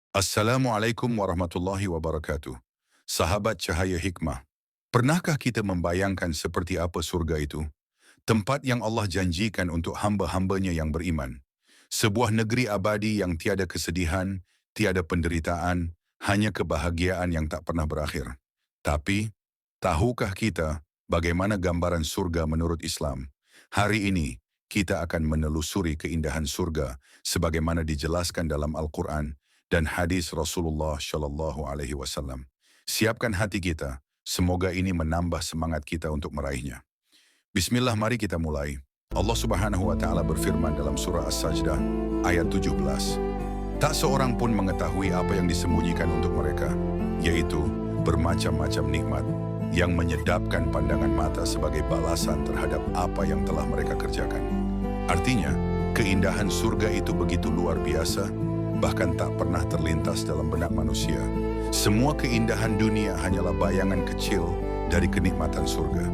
Assalamualaikum warahmatullahi wabarakatuh. Sahabat Cahaya Hikmah, pernahkah kita membayangkan seperti apa surga itu? Tempat yang Allah janjikan untuk hamba-hambanya yang beriman. Sebuah negeri abadi yang tiada kesedihan, tiada penderitaan, hanya kebahagiaan yang tak pernah berakhir. Tapi, tahukah kita bagaimana gambaran surga menurut Islam? Hari ini, kita akan menelusuri keindahan surga sebagaimana dijelaskan dalam Al-Quran dan hadis Rasulullah Shallallahu Alaihi Wasallam. Siapkan hati kita, semoga ini menambah semangat kita untuk meraihnya. Bismillah, mari kita mulai. Allah Subhanahu wa Ta'ala berfirman dalam surah As-Sajdah ayat 17. Tak seorang pun mengetahui apa yang disembunyikan untuk mereka, yaitu bermacam-macam nikmat yang menyedapkan pandangan mata sebagai balasan terhadap apa yang telah mereka kerjakan. Artinya, keindahan surga itu begitu luar biasa, bahkan tak pernah terlintas dalam benak manusia. Semua keindahan dunia hanyalah bayangan kecil dari kenikmatan surga.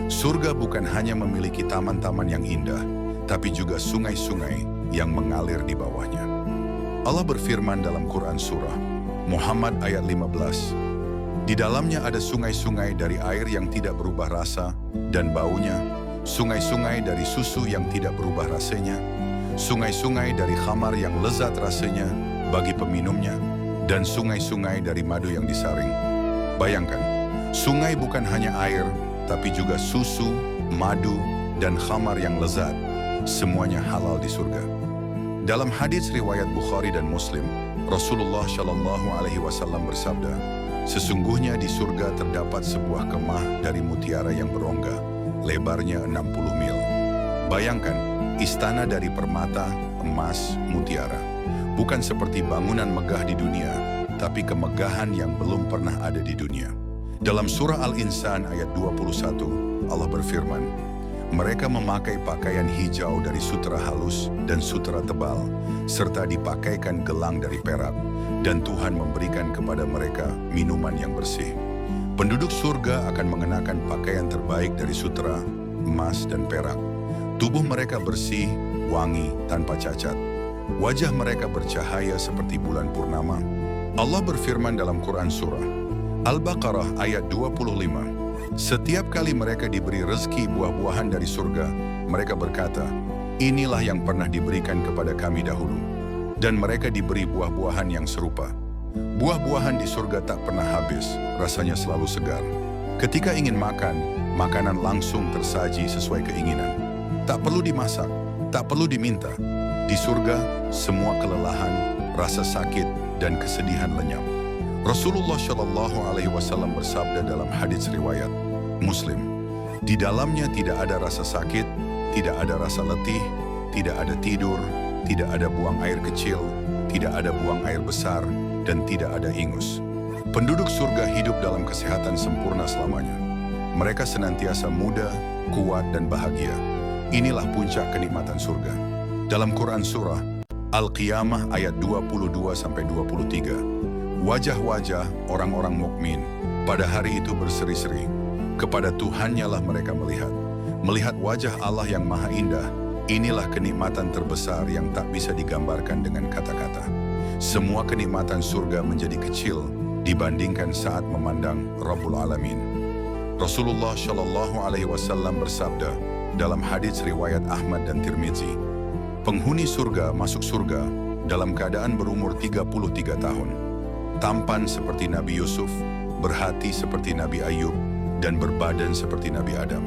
Surga bukan hanya memiliki taman-taman yang indah, tapi juga sungai-sungai yang mengalir di bawahnya. Allah berfirman dalam Quran Surah Muhammad ayat 15, di dalamnya ada sungai-sungai dari air yang tidak berubah rasa dan baunya, sungai-sungai dari susu yang tidak berubah rasanya, sungai-sungai dari khamar yang lezat rasanya bagi peminumnya, dan sungai-sungai dari madu yang disaring. Bayangkan, sungai bukan hanya air, tapi juga susu, madu, dan khamar yang lezat. Semuanya halal di surga. Dalam hadis riwayat Bukhari dan Muslim, Rasulullah Shallallahu Alaihi Wasallam bersabda, sesungguhnya di surga terdapat sebuah kemah dari mutiara yang berongga, lebarnya 60 mil. Bayangkan, istana dari permata, emas, mutiara. Bukan seperti bangunan megah di dunia, tapi kemegahan yang belum pernah ada di dunia. Dalam surah Al-Insan ayat 21, Allah berfirman, mereka memakai pakaian hijau dari sutera halus dan sutera tebal, serta dipakaikan gelang dari perak, dan Tuhan memberikan kepada mereka minuman yang bersih. Penduduk surga akan mengenakan pakaian terbaik dari sutera, emas, dan perak. Tubuh mereka bersih, wangi, tanpa cacat. Wajah mereka bercahaya seperti bulan purnama. Allah berfirman dalam Quran Surah Al-Baqarah ayat 25, setiap kali mereka diberi rezeki buah-buahan dari surga, mereka berkata, inilah yang pernah diberikan kepada kami dahulu. Dan mereka diberi buah-buahan yang serupa. Buah-buahan di surga tak pernah habis, rasanya selalu segar. Ketika ingin makan, makanan langsung tersaji sesuai keinginan. Tak perlu dimasak, tak perlu diminta. Di surga, semua kelelahan, rasa sakit, dan kesedihan lenyap. Rasulullah Shallallahu Alaihi Wasallam bersabda dalam hadits riwayat Muslim, di dalamnya tidak ada rasa sakit, tidak ada rasa letih, tidak ada tidur, tidak ada buang air kecil, tidak ada buang air besar, dan tidak ada ingus. Penduduk surga hidup dalam kesehatan sempurna selamanya. Mereka senantiasa muda, kuat, dan bahagia. Inilah puncak kenikmatan surga. Dalam Quran Surah Al-Qiyamah ayat 22-23, wajah-wajah orang-orang mukmin pada hari itu berseri-seri. Kepada Tuhannya lah mereka melihat. Melihat wajah Allah yang maha indah, inilah kenikmatan terbesar yang tak bisa digambarkan dengan kata-kata. Semua kenikmatan surga menjadi kecil dibandingkan saat memandang Rabbul Alamin. Rasulullah Shallallahu Alaihi Wasallam bersabda dalam hadits riwayat Ahmad dan Tirmizi, penghuni surga masuk surga dalam keadaan berumur 33 tahun. Tampan seperti Nabi Yusuf, berhati seperti Nabi Ayub, dan berbadan seperti Nabi Adam.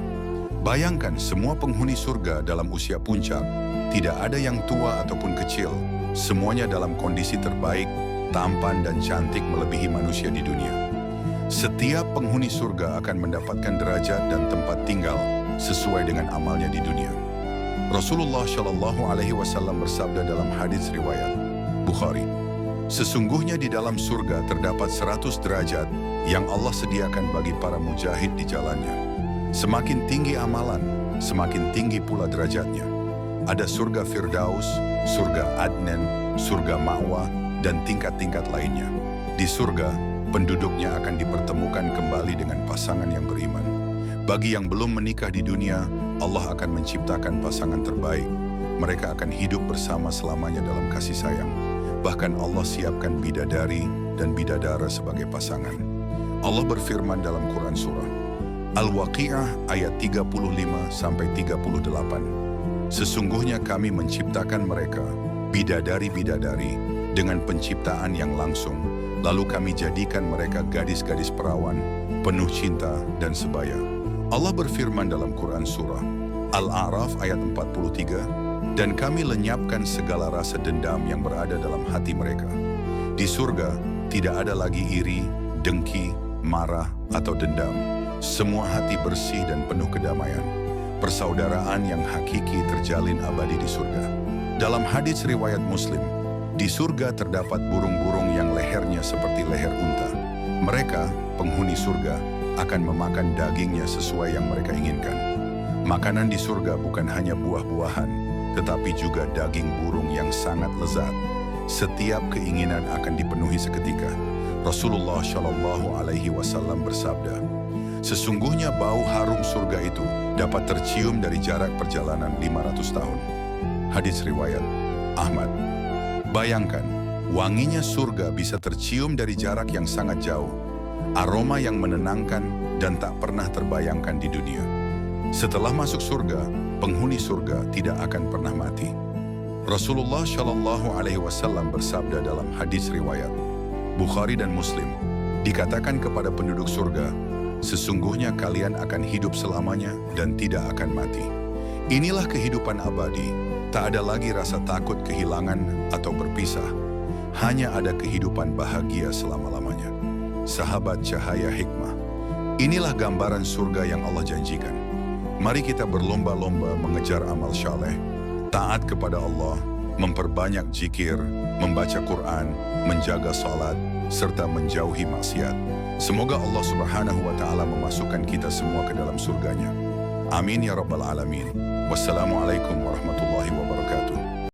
Bayangkan semua penghuni surga dalam usia puncak, tidak ada yang tua ataupun kecil, semuanya dalam kondisi terbaik, tampan dan cantik melebihi manusia di dunia. Setiap penghuni surga akan mendapatkan derajat dan tempat tinggal sesuai dengan amalnya di dunia. Rasulullah Shallallahu Alaihi Wasallam bersabda dalam hadits riwayat Bukhari, sesungguhnya di dalam surga terdapat 100 derajat yang Allah sediakan bagi para mujahid di jalannya. Semakin tinggi amalan, semakin tinggi pula derajatnya. Ada surga Firdaus, surga Adnan, surga Ma'wa, dan tingkat-tingkat lainnya. Di surga, penduduknya akan dipertemukan kembali dengan pasangan yang beriman. Bagi yang belum menikah di dunia, Allah akan menciptakan pasangan terbaik. Mereka akan hidup bersama selamanya dalam kasih sayang. Bahkan Allah siapkan bidadari dan bidadara sebagai pasangan. Allah berfirman dalam Quran Surah Al-Waqi'ah ayat 35-38. Sesungguhnya kami menciptakan mereka, bidadari-bidadari, dengan penciptaan yang langsung, lalu kami jadikan mereka gadis-gadis perawan, penuh cinta dan sebaya. Allah berfirman dalam Quran Surah Al-A'raf ayat 43, dan kami lenyapkan segala rasa dendam yang berada dalam hati mereka. Di surga, tidak ada lagi iri, dengki, marah, atau dendam. Semua hati bersih dan penuh kedamaian. Persaudaraan yang hakiki terjalin abadi di surga. Dalam hadits riwayat Muslim, di surga terdapat burung-burung yang lehernya seperti leher unta. Mereka, penghuni surga, akan memakan dagingnya sesuai yang mereka inginkan. Makanan di surga bukan hanya buah-buahan, tetapi juga daging burung yang sangat lezat. Setiap keinginan akan dipenuhi seketika. Rasulullah Shallallahu Alaihi Wasallam bersabda, sesungguhnya bau harum surga itu dapat tercium dari jarak perjalanan 500 tahun. Hadits riwayat Ahmad. Bayangkan, wanginya surga bisa tercium dari jarak yang sangat jauh. Aroma yang menenangkan dan tak pernah terbayangkan di dunia. Setelah masuk surga, penghuni surga tidak akan pernah mati. Rasulullah Shallallahu Alaihi Wasallam bersabda dalam hadis riwayat Bukhari dan Muslim, dikatakan kepada penduduk surga, sesungguhnya kalian akan hidup selamanya dan tidak akan mati. Inilah kehidupan abadi, tak ada lagi rasa takut kehilangan atau berpisah. Hanya ada kehidupan bahagia selama-lamanya. Sahabat cahaya hikmah, inilah gambaran surga yang Allah janjikan. Mari kita berlomba-lomba mengejar amal saleh, taat kepada Allah, memperbanyak zikir, membaca Quran, menjaga salat, serta menjauhi maksiat. Semoga Allah Subhanahu wa Ta'ala memasukkan kita semua ke dalam surganya. Amin ya Rabbal Alamin. Wassalamualaikum warahmatullahi wabarakatuh.